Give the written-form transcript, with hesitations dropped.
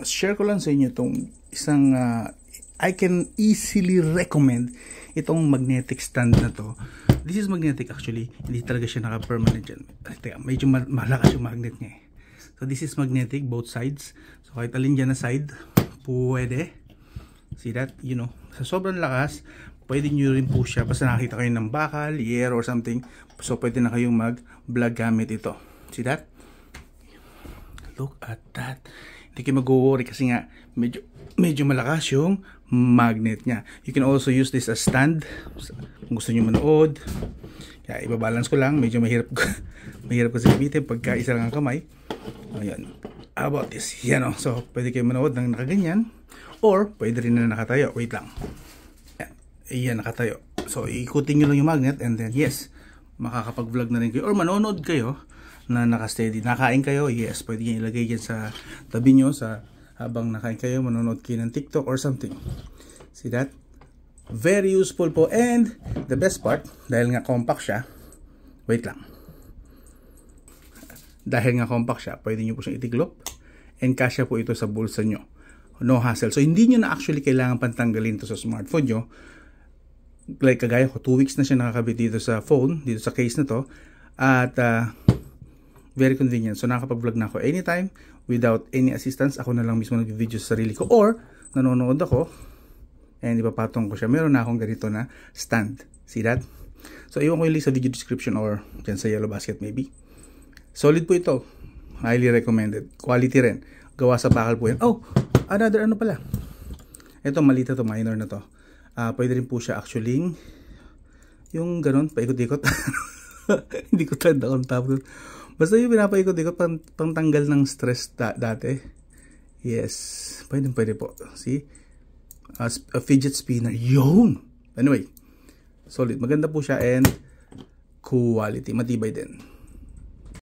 share ko lang sa inyo itong isang I can easily recommend itong magnetic stand na to. This is magnetic actually, hindi talaga siya naka-permanent dyan. Teka, medyo malakas yung magnet niya eh. So this is magnetic, both sides. So kahit alin dyan na side, pwede. See that? Sa sobrang lakas, pwede nyo rin po siya, basta nakakita kayo ng bakal, air or something, so pwede na kayong mag-vlog gamit ito. See that? Look at that. Hindi kayo mag-worry kasi nga medyo malakas yung magnet niya. You can also use this as stand kung gusto niyo manood. Kaya ibabalance ko lang, medyo mahirap kasi gamitin pagka isa lang ang kamay. Ayan. How about this? Yan So pwede kayo manood ng nakaganyan or pwede rin na nakatayo. Wait lang. Ayan, nakatayo. So ikutin niyo lang yung magnet and then yes, makakapag-vlog na rin kayo or manonood kayo na naka-steady. Nakain kayo, yes, pwede niyo ilagay yan sa tabi niyo habang nakain kayo, manonood kayo ng TikTok or something. See that? Very useful po. And the best part, dahil nga compact siya, wait lang. Dahil nga compact siya, pwede nyo po siyang itiklop and kasya po ito sa bulsa nyo. No hassle. So hindi nyo na actually kailangan pantanggalin to sa smartphone nyo. Like kagaya ko, 2 weeks na siya nakakabit dito sa phone, dito sa case na to. At very convenient. So nakakapag-vlog na ako anytime without any assistance. Ako na lang mismo nag-video sa sarili ko or nanonood ako and ipapatong ko siya. Meron na akong ganito na stand. See that? So iwan ko yung link sa video description or dyan sa yellow basket maybe. Solid po ito. Highly recommended. Quality rin. Gawa sa bakal po yan. Oh! Another pala. Ito malita to, minor na to. Pwede rin po siya actually yung ganun, paikot-ikot. Hindi ko tanda kung tapos. Basta yung pinapaikot-ikot pang tanggal ng stress dati. Yes. Pwede po. See? A fidget spinner. Yun! Anyway. Solid. Maganda po siya and quality. Matibay din.